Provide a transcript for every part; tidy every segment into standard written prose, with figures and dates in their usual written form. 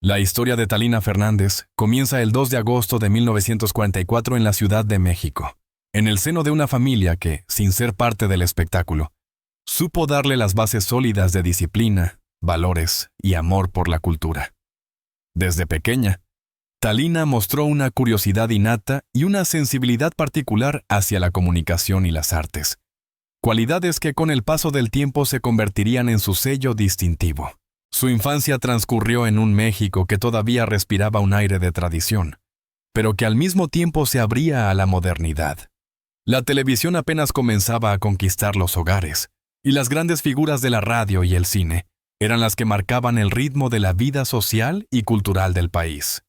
La historia de Talina Fernández comienza el 2 de agosto de 1944 en la Ciudad de México, en el seno de una familia que, sin ser parte del espectáculo, supo darle las bases sólidas de disciplina, valores y amor por la cultura. Desde pequeña, Talina mostró una curiosidad innata y una sensibilidad particular hacia la comunicación y las artes, cualidades que con el paso del tiempo se convertirían en su sello distintivo. Su infancia transcurrió en un México que todavía respiraba un aire de tradición, pero que al mismo tiempo se abría a la modernidad. La televisión apenas comenzaba a conquistar los hogares, y las grandes figuras de la radio y el cine eran las que marcaban el ritmo de la vida social y cultural del país.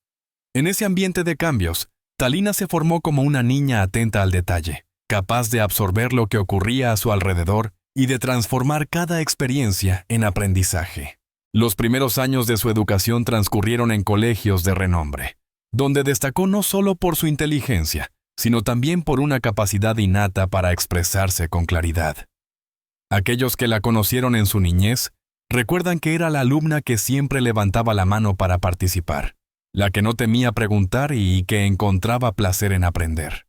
En ese ambiente de cambios, Talina se formó como una niña atenta al detalle, capaz de absorber lo que ocurría a su alrededor y de transformar cada experiencia en aprendizaje. Los primeros años de su educación transcurrieron en colegios de renombre, donde destacó no solo por su inteligencia, sino también por una capacidad innata para expresarse con claridad. Aquellos que la conocieron en su niñez recuerdan que era la alumna que siempre levantaba la mano para participar, la que no temía preguntar y que encontraba placer en aprender.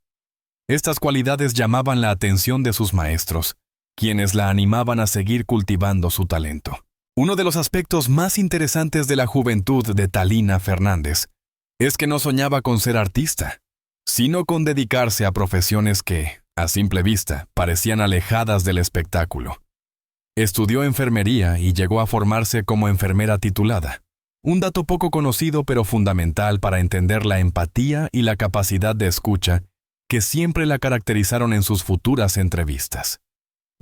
Estas cualidades llamaban la atención de sus maestros, quienes la animaban a seguir cultivando su talento. Uno de los aspectos más interesantes de la juventud de Talina Fernández es que no soñaba con ser artista, sino con dedicarse a profesiones que, a simple vista, parecían alejadas del espectáculo. Estudió enfermería y llegó a formarse como enfermera titulada, un dato poco conocido pero fundamental para entender la empatía y la capacidad de escucha que siempre la caracterizaron en sus futuras entrevistas.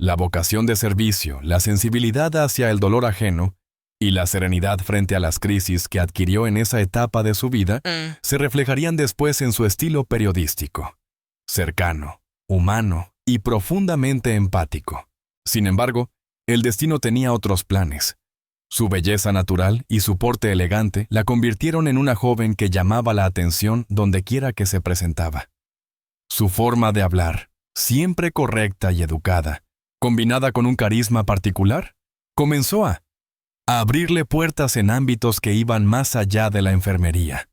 La vocación de servicio, la sensibilidad hacia el dolor ajeno y la serenidad frente a las crisis que adquirió en esa etapa de su vida se reflejarían después en su estilo periodístico, cercano, humano y profundamente empático. Sin embargo, el destino tenía otros planes. Su belleza natural y su porte elegante la convirtieron en una joven que llamaba la atención dondequiera que se presentaba. Su forma de hablar, siempre correcta y educada, combinada con un carisma particular, comenzó a abrirle puertas en ámbitos que iban más allá de la enfermería.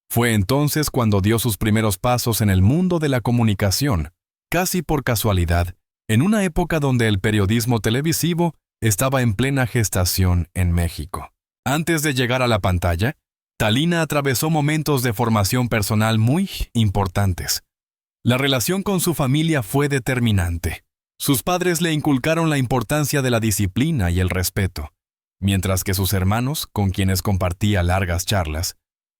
Fue entonces cuando dio sus primeros pasos en el mundo de la comunicación, casi por casualidad, en una época donde el periodismo televisivo estaba en plena gestación en México. Antes de llegar a la pantalla, Talina atravesó momentos de formación personal muy importantes. La relación con su familia fue determinante. Sus padres le inculcaron la importancia de la disciplina y el respeto, mientras que sus hermanos, con quienes compartía largas charlas,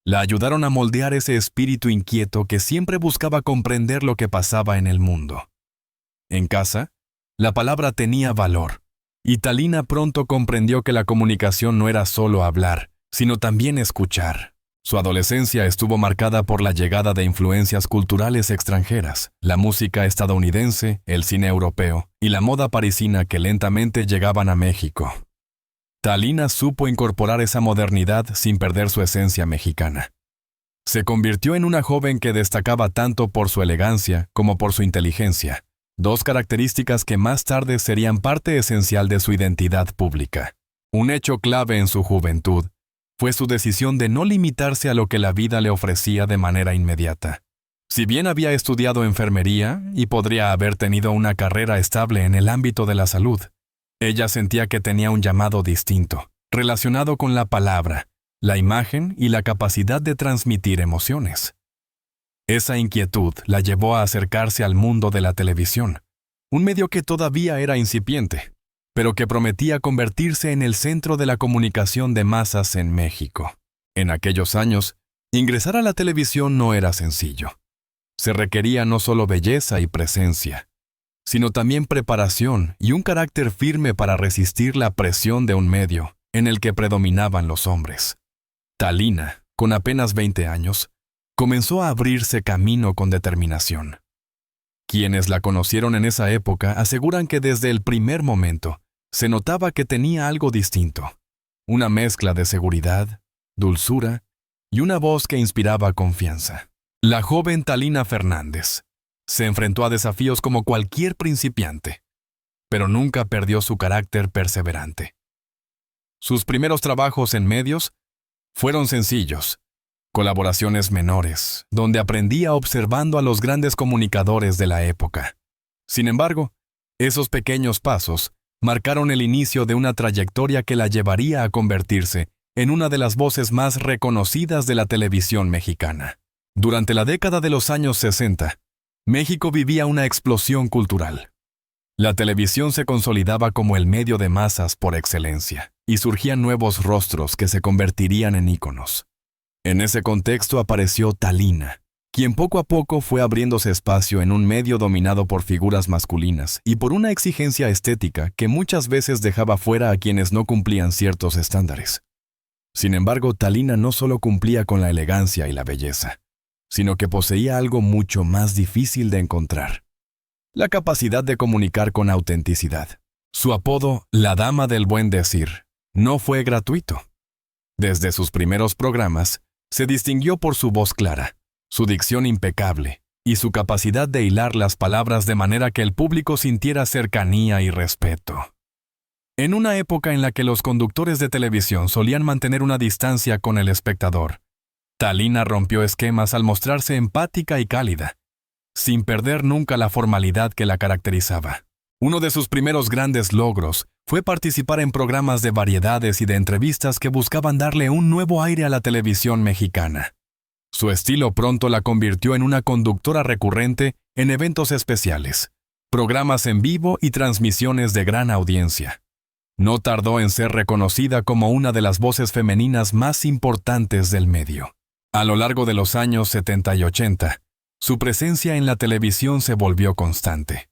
la ayudaron a moldear ese espíritu inquieto que siempre buscaba comprender lo que pasaba en el mundo. En casa, la palabra tenía valor, y Talina pronto comprendió que la comunicación no era solo hablar, sino también escuchar. Su adolescencia estuvo marcada por la llegada de influencias culturales extranjeras, la música estadounidense, el cine europeo y la moda parisina que lentamente llegaban a México. Talina supo incorporar esa modernidad sin perder su esencia mexicana. Se convirtió en una joven que destacaba tanto por su elegancia como por su inteligencia, dos características que más tarde serían parte esencial de su identidad pública. Un hecho clave en su juventud fue su decisión de no limitarse a lo que la vida le ofrecía de manera inmediata. Si bien había estudiado enfermería y podría haber tenido una carrera estable en el ámbito de la salud, ella sentía que tenía un llamado distinto, relacionado con la palabra, la imagen y la capacidad de transmitir emociones. Esa inquietud la llevó a acercarse al mundo de la televisión, un medio que todavía era incipiente, pero que prometía convertirse en el centro de la comunicación de masas en México. En aquellos años, ingresar a la televisión no era sencillo. Se requería no solo belleza y presencia, sino también preparación y un carácter firme para resistir la presión de un medio en el que predominaban los hombres. Talina, con apenas 20 años, comenzó a abrirse camino con determinación. Quienes la conocieron en esa época aseguran que desde el primer momento se notaba que tenía algo distinto, una mezcla de seguridad, dulzura y una voz que inspiraba confianza. La joven Talina Fernández se enfrentó a desafíos como cualquier principiante, pero nunca perdió su carácter perseverante. Sus primeros trabajos en medios Fueron sencillos, colaboraciones menores, donde aprendía observando a los grandes comunicadores de la época. Sin embargo, esos pequeños pasos marcaron el inicio de una trayectoria que la llevaría a convertirse en una de las voces más reconocidas de la televisión mexicana. Durante la década de los años 60, México vivía una explosión cultural. La televisión se consolidaba como el medio de masas por excelencia, y surgían nuevos rostros que se convertirían en íconos. En ese contexto apareció Thalina, quien poco a poco fue abriéndose espacio en un medio dominado por figuras masculinas y por una exigencia estética que muchas veces dejaba fuera a quienes no cumplían ciertos estándares. Sin embargo, Thalina no solo cumplía con la elegancia y la belleza, sino que poseía algo mucho más difícil de encontrar: la capacidad de comunicar con autenticidad. Su apodo, la Dama del Buen Decir, no fue gratuito. Desde sus primeros programas, se distinguió por su voz clara, su dicción impecable y su capacidad de hilar las palabras de manera que el público sintiera cercanía y respeto. En una época en la que los conductores de televisión solían mantener una distancia con el espectador, Thalina rompió esquemas al mostrarse empática y cálida, sin perder nunca la formalidad que la caracterizaba. Uno de sus primeros grandes logros fue participar en programas de variedades y de entrevistas que buscaban darle un nuevo aire a la televisión mexicana. Su estilo pronto la convirtió en una conductora recurrente en eventos especiales, programas en vivo y transmisiones de gran audiencia. No tardó en ser reconocida como una de las voces femeninas más importantes del medio. A lo largo de los años 70 y 80, su presencia en la televisión se volvió constante.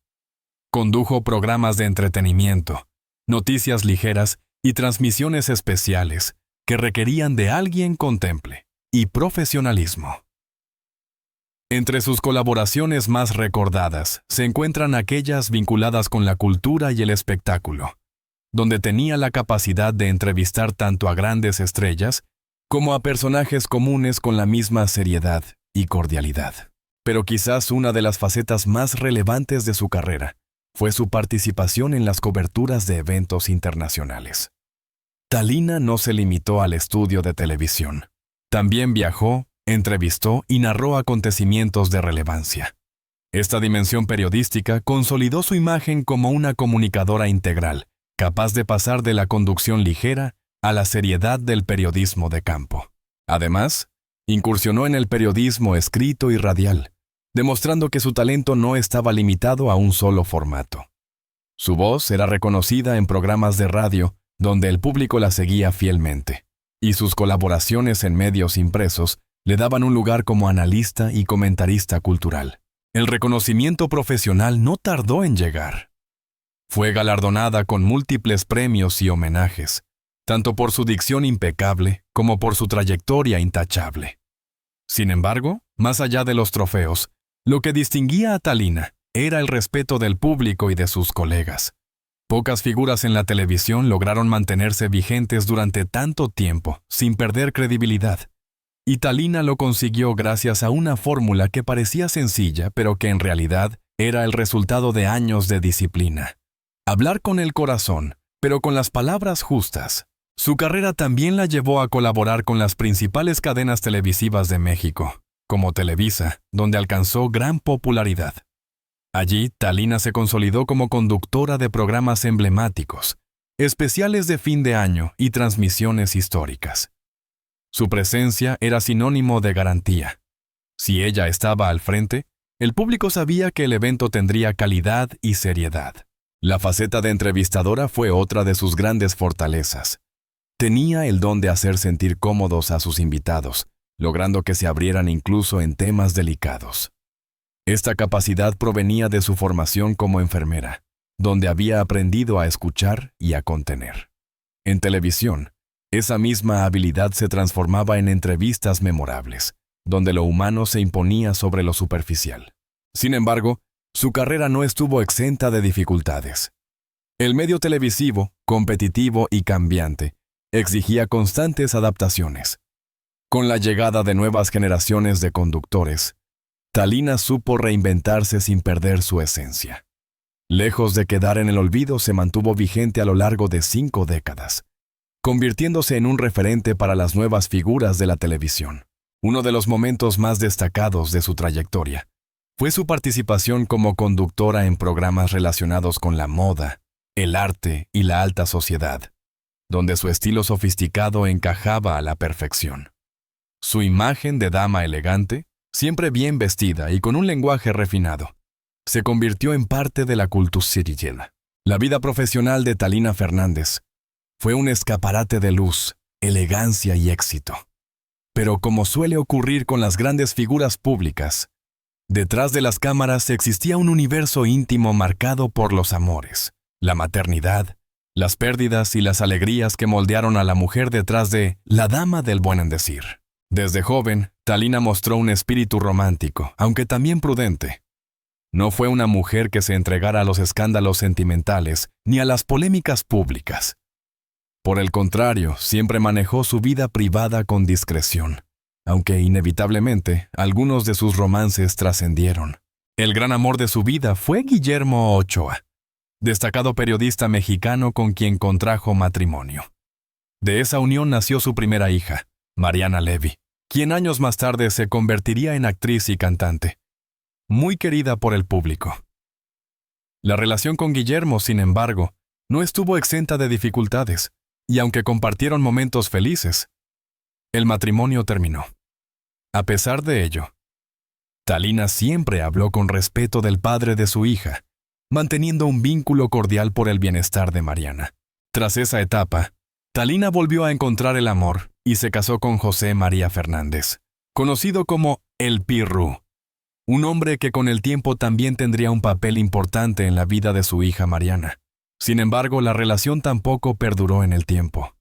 Condujo programas de entretenimiento, noticias ligeras y transmisiones especiales que requerían de alguien con temple y profesionalismo. Entre sus colaboraciones más recordadas se encuentran aquellas vinculadas con la cultura y el espectáculo, donde tenía la capacidad de entrevistar tanto a grandes estrellas como a personajes comunes con la misma seriedad y cordialidad. Pero quizás una de las facetas más relevantes de su carrera fue su participación en las coberturas de eventos internacionales. Thalina no se limitó al estudio de televisión. También viajó, entrevistó y narró acontecimientos de relevancia. Esta dimensión periodística consolidó su imagen como una comunicadora integral, capaz de pasar de la conducción ligera a la seriedad del periodismo de campo. Además, incursionó en el periodismo escrito y radial, demostrando que su talento no estaba limitado a un solo formato. Su voz era reconocida en programas de radio donde el público la seguía fielmente, y sus colaboraciones en medios impresos le daban un lugar como analista y comentarista cultural. El reconocimiento profesional no tardó en llegar. Fue galardonada con múltiples premios y homenajes, tanto por su dicción impecable como por su trayectoria intachable. Sin embargo, más allá de los trofeos, lo que distinguía a Thalina era el respeto del público y de sus colegas. Pocas figuras en la televisión lograron mantenerse vigentes durante tanto tiempo, sin perder credibilidad. Y Thalina lo consiguió gracias a una fórmula que parecía sencilla, pero que en realidad era el resultado de años de disciplina. Hablar con el corazón, pero con las palabras justas. Su carrera también la llevó a colaborar con las principales cadenas televisivas de México, como Televisa, donde alcanzó gran popularidad. Allí, Thalina se consolidó como conductora de programas emblemáticos, especiales de fin de año y transmisiones históricas. Su presencia era sinónimo de garantía. Si ella estaba al frente, el público sabía que el evento tendría calidad y seriedad. La faceta de entrevistadora fue otra de sus grandes fortalezas. Tenía el don de hacer sentir cómodos a sus invitados, logrando que se abrieran incluso en temas delicados. Esta capacidad provenía de su formación como enfermera, donde había aprendido a escuchar y a contener. En televisión, esa misma habilidad se transformaba en entrevistas memorables, donde lo humano se imponía sobre lo superficial. Sin embargo, su carrera no estuvo exenta de dificultades. El medio televisivo, competitivo y cambiante, exigía constantes adaptaciones. Con la llegada de nuevas generaciones de conductores, Thalina supo reinventarse sin perder su esencia. Lejos de quedar en el olvido, se mantuvo vigente a lo largo de 5 décadas, convirtiéndose en un referente para las nuevas figuras de la televisión. Uno de los momentos más destacados de su trayectoria fue su participación como conductora en programas relacionados con la moda, el arte y la alta sociedad, donde su estilo sofisticado encajaba a la perfección. Su imagen de dama elegante, siempre bien vestida y con un lenguaje refinado, se convirtió en parte de la cultura sirillera. La vida profesional de Talina Fernández fue un escaparate de luz, elegancia y éxito. Pero como suele ocurrir con las grandes figuras públicas, detrás de las cámaras existía un universo íntimo marcado por los amores, la maternidad, las pérdidas y las alegrías que moldearon a la mujer detrás de la dama del buen decir. Desde joven, Talina mostró un espíritu romántico, aunque también prudente. No fue una mujer que se entregara a los escándalos sentimentales ni a las polémicas públicas. Por el contrario, siempre manejó su vida privada con discreción, aunque inevitablemente algunos de sus romances trascendieron. El gran amor de su vida fue Guillermo Ochoa, destacado periodista mexicano con quien contrajo matrimonio. De esa unión nació su primera hija, Mariana Levy, quien años más tarde se convertiría en actriz y cantante, muy querida por el público. La relación con Guillermo, sin embargo, no estuvo exenta de dificultades, y aunque compartieron momentos felices, el matrimonio terminó. A pesar de ello, Talina siempre habló con respeto del padre de su hija, manteniendo un vínculo cordial por el bienestar de Mariana. Tras esa etapa, Talina volvió a encontrar el amor y se casó con José María Fernández, conocido como El Pirru, un hombre que con el tiempo también tendría un papel importante en la vida de su hija Mariana. Sin embargo, la relación tampoco perduró en el tiempo.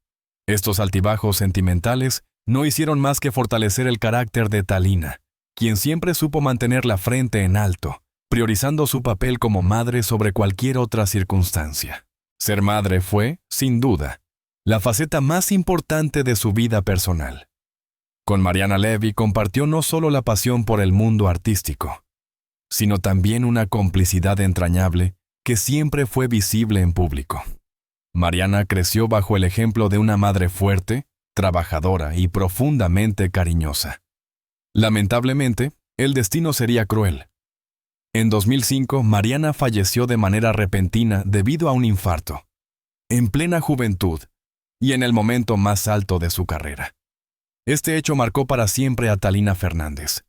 Estos altibajos sentimentales no hicieron más que fortalecer el carácter de Talina, quien siempre supo mantener la frente en alto, priorizando su papel como madre sobre cualquier otra circunstancia. Ser madre fue, sin duda, la faceta más importante de su vida personal. Con Mariana Levy compartió no solo la pasión por el mundo artístico, sino también una complicidad entrañable que siempre fue visible en público. Mariana creció bajo el ejemplo de una madre fuerte, trabajadora y profundamente cariñosa. Lamentablemente, el destino sería cruel. En 2005, Mariana falleció de manera repentina debido a un infarto, en plena juventud y en el momento más alto de su carrera. Este hecho marcó para siempre a Talina Fernández,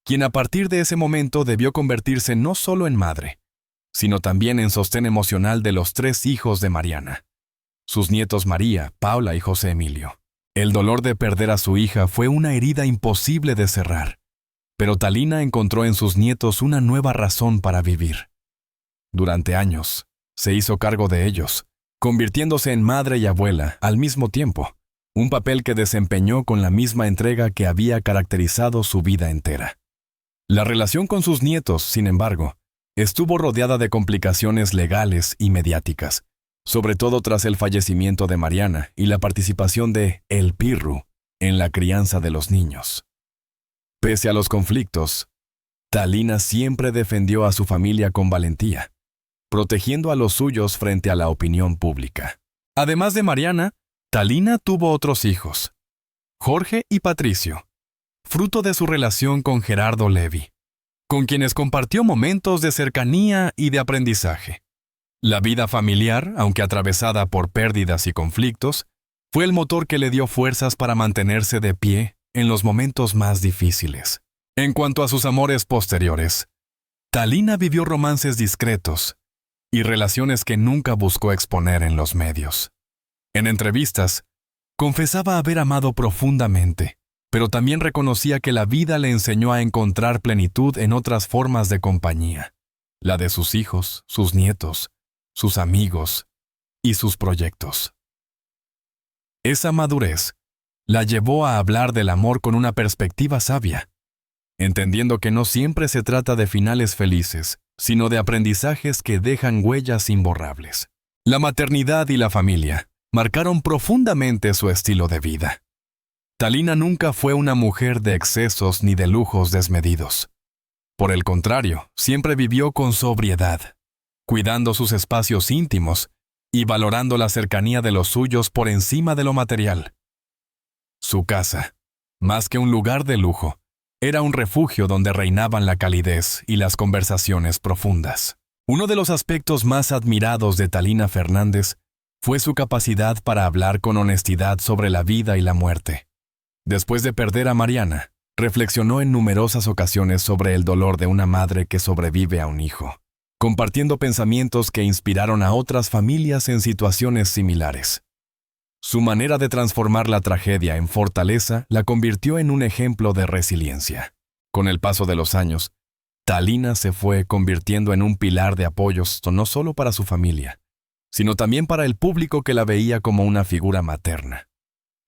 quien a partir de ese momento debió convertirse no solo en madre, sino también en sostén emocional de los 3 hijos de Mariana, sus nietos María, Paula y José Emilio. El dolor de perder a su hija fue una herida imposible de cerrar, pero Talina encontró en sus nietos una nueva razón para vivir. Durante años, se hizo cargo de ellos, convirtiéndose en madre y abuela al mismo tiempo, un papel que desempeñó con la misma entrega que había caracterizado su vida entera. La relación con sus nietos, sin embargo, estuvo rodeada de complicaciones legales y mediáticas, sobre todo tras el fallecimiento de Mariana y la participación de El Pirru en la crianza de los niños. Pese a los conflictos, Talina siempre defendió a su familia con valentía, protegiendo a los suyos frente a la opinión pública. Además de Mariana, Talina tuvo otros hijos, Jorge y Patricio, fruto de su relación con Gerardo Levy, con quienes compartió momentos de cercanía y de aprendizaje. La vida familiar, aunque atravesada por pérdidas y conflictos, fue el motor que le dio fuerzas para mantenerse de pie en los momentos más difíciles. En cuanto a sus amores posteriores, Talina vivió romances discretos y relaciones que nunca buscó exponer en los medios. En entrevistas, confesaba haber amado profundamente, pero también reconocía que la vida le enseñó a encontrar plenitud en otras formas de compañía, la de sus hijos, sus nietos, sus amigos y sus proyectos. Esa madurez la llevó a hablar del amor con una perspectiva sabia, entendiendo que no siempre se trata de finales felices, sino de aprendizajes que dejan huellas imborrables. La maternidad y la familia marcaron profundamente su estilo de vida. Talina nunca fue una mujer de excesos ni de lujos desmedidos. Por el contrario, siempre vivió con sobriedad, cuidando sus espacios íntimos y valorando la cercanía de los suyos por encima de lo material. Su casa, más que un lugar de lujo, era un refugio donde reinaban la calidez y las conversaciones profundas. Uno de los aspectos más admirados de Talina Fernández fue su capacidad para hablar con honestidad sobre la vida y la muerte. Después de perder a Mariana, reflexionó en numerosas ocasiones sobre el dolor de una madre que sobrevive a un hijo, compartiendo pensamientos que inspiraron a otras familias en situaciones similares. Su manera de transformar la tragedia en fortaleza la convirtió en un ejemplo de resiliencia. Con el paso de los años, Talina se fue convirtiendo en un pilar de apoyos no solo para su familia, sino también para el público que la veía como una figura materna.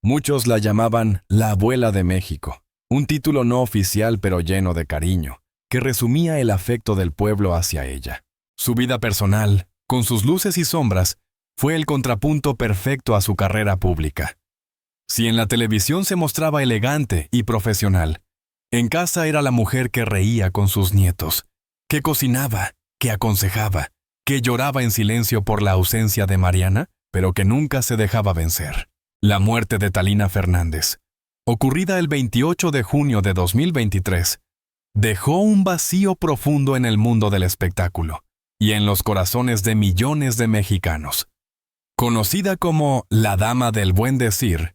Muchos la llamaban la Abuela de México, un título no oficial pero lleno de cariño, que resumía el afecto del pueblo hacia ella. Su vida personal, con sus luces y sombras, fue el contrapunto perfecto a su carrera pública. Si en la televisión se mostraba elegante y profesional, en casa era la mujer que reía con sus nietos, que cocinaba, que aconsejaba, que lloraba en silencio por la ausencia de Mariana, pero que nunca se dejaba vencer. La muerte de Talina Fernández, ocurrida el 28 de junio de 2023, dejó un vacío profundo en el mundo del espectáculo y en los corazones de millones de mexicanos. Conocida como la Dama del Buen Decir,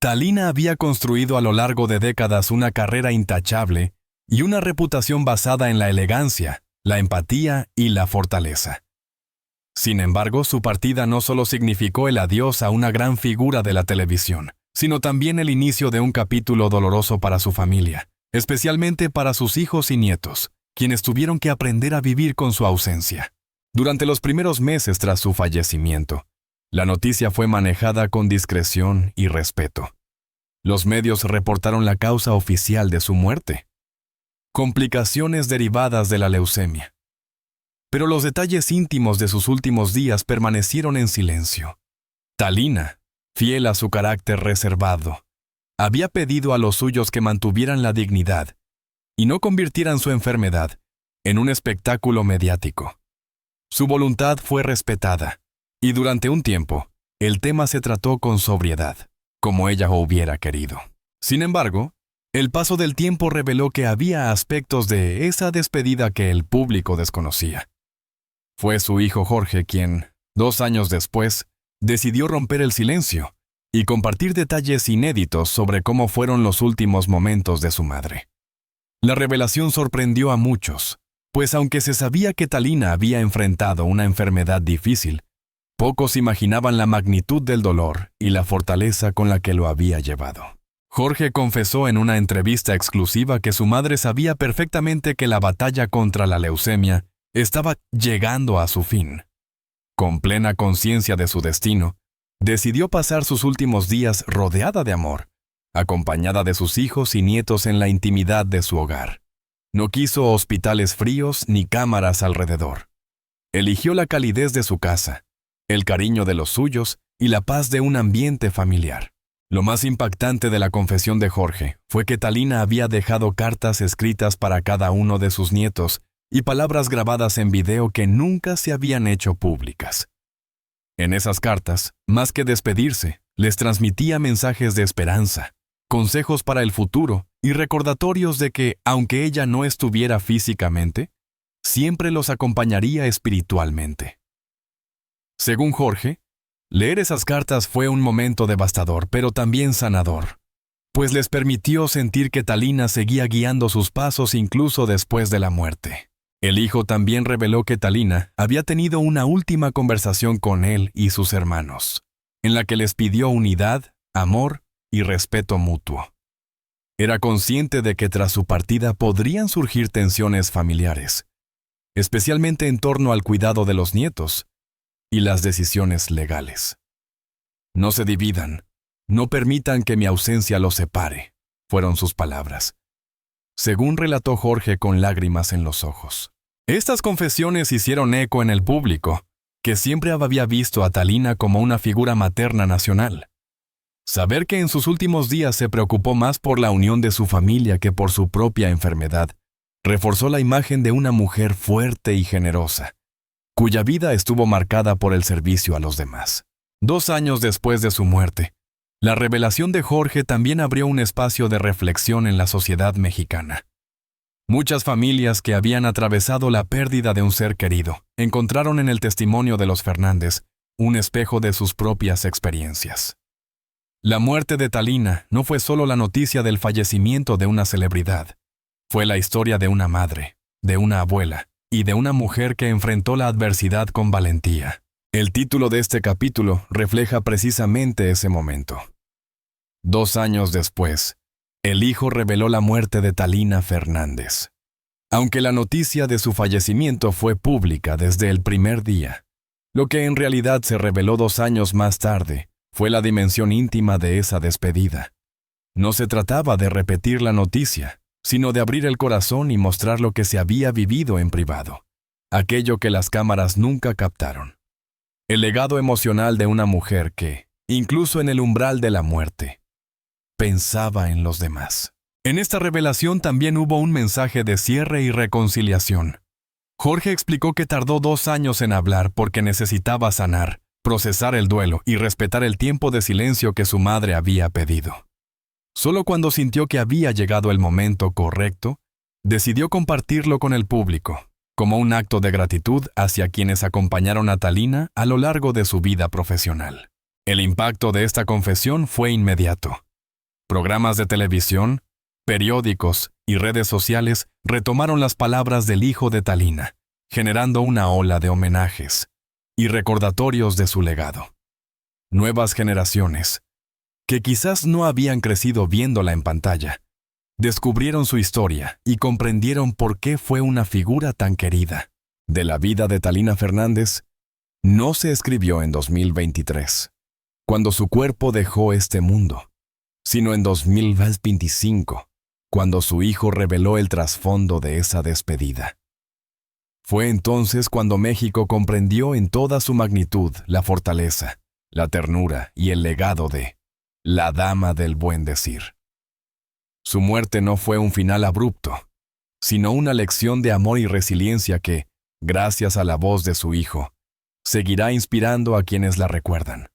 Talina había construido a lo largo de décadas una carrera intachable y una reputación basada en la elegancia, la empatía y la fortaleza. Sin embargo, su partida no solo significó el adiós a una gran figura de la televisión, sino también el inicio de un capítulo doloroso para su familia, especialmente para sus hijos y nietos, quienes tuvieron que aprender a vivir con su ausencia. Durante los primeros meses tras su fallecimiento, la noticia fue manejada con discreción y respeto. Los medios reportaron la causa oficial de su muerte: complicaciones derivadas de la leucemia. Pero los detalles íntimos de sus últimos días permanecieron en silencio. Talina, fiel a su carácter reservado, había pedido a los suyos que mantuvieran la dignidad y no convirtieran su enfermedad en un espectáculo mediático. Su voluntad fue respetada, y durante un tiempo, el tema se trató con sobriedad, como ella hubiera querido. Sin embargo, el paso del tiempo reveló que había aspectos de esa despedida que el público desconocía. Fue su hijo Jorge quien, 2 años después, decidió romper el silencio y compartir detalles inéditos sobre cómo fueron los últimos momentos de su madre. La revelación sorprendió a muchos, pues aunque se sabía que Talina había enfrentado una enfermedad difícil, pocos imaginaban la magnitud del dolor y la fortaleza con la que lo había llevado. Jorge confesó en una entrevista exclusiva que su madre sabía perfectamente que la batalla contra la leucemia estaba llegando a su fin. Con plena conciencia de su destino, decidió pasar sus últimos días rodeada de amor, acompañada de sus hijos y nietos en la intimidad de su hogar. No quiso hospitales fríos ni cámaras alrededor. Eligió la calidez de su casa, el cariño de los suyos y la paz de un ambiente familiar. Lo más impactante de la confesión de Jorge fue que Talina había dejado cartas escritas para cada uno de sus nietos y palabras grabadas en video que nunca se habían hecho públicas. En esas cartas, más que despedirse, les transmitía mensajes de esperanza, consejos para el futuro y recordatorios de que, aunque ella no estuviera físicamente, siempre los acompañaría espiritualmente. Según Jorge, leer esas cartas fue un momento devastador, pero también sanador, pues les permitió sentir que Talina seguía guiando sus pasos incluso después de la muerte. El hijo también reveló que Talina había tenido una última conversación con él y sus hermanos, en la que les pidió unidad, amor y respeto mutuo. Era consciente de que tras su partida podrían surgir tensiones familiares, especialmente en torno al cuidado de los nietos y las decisiones legales. No se dividan, no permitan que mi ausencia los separe, fueron sus palabras, según relató Jorge con lágrimas en los ojos. Estas confesiones hicieron eco en el público, que siempre había visto a Talina como una figura materna nacional. Saber que en sus últimos días se preocupó más por la unión de su familia que por su propia enfermedad, reforzó la imagen de una mujer fuerte y generosa, cuya vida estuvo marcada por el servicio a los demás. 2 años después de su muerte, la revelación de Jorge también abrió un espacio de reflexión en la sociedad mexicana. Muchas familias que habían atravesado la pérdida de un ser querido encontraron en el testimonio de los Fernández un espejo de sus propias experiencias. La muerte de Talina no fue solo la noticia del fallecimiento de una celebridad, fue la historia de una madre, de una abuela y de una mujer que enfrentó la adversidad con valentía. El título de este capítulo refleja precisamente ese momento. 2 años después, el hijo reveló la muerte de Talina Fernández. Aunque la noticia de su fallecimiento fue pública desde el primer día, lo que en realidad se reveló 2 años más tarde fue la dimensión íntima de esa despedida. No se trataba de repetir la noticia, sino de abrir el corazón y mostrar lo que se había vivido en privado, aquello que las cámaras nunca captaron. El legado emocional de una mujer que, incluso en el umbral de la muerte, pensaba en los demás. En esta revelación también hubo un mensaje de cierre y reconciliación. Jorge explicó que tardó 2 años en hablar porque necesitaba sanar, procesar el duelo y respetar el tiempo de silencio que su madre había pedido. Solo cuando sintió que había llegado el momento correcto, decidió compartirlo con el público, como un acto de gratitud hacia quienes acompañaron a Talina a lo largo de su vida profesional. El impacto de esta confesión fue inmediato. Programas de televisión, periódicos y redes sociales retomaron las palabras del hijo de Talina, generando una ola de homenajes y recordatorios de su legado. Nuevas generaciones, que quizás no habían crecido viéndola en pantalla, descubrieron su historia y comprendieron por qué fue una figura tan querida. De la vida de Talina Fernández no se escribió en 2023, cuando su cuerpo dejó este mundo, sino en 2025, cuando su hijo reveló el trasfondo de esa despedida. Fue entonces cuando México comprendió en toda su magnitud la fortaleza, la ternura y el legado de la dama del buen decir. Su muerte no fue un final abrupto, sino una lección de amor y resiliencia que, gracias a la voz de su hijo, seguirá inspirando a quienes la recuerdan.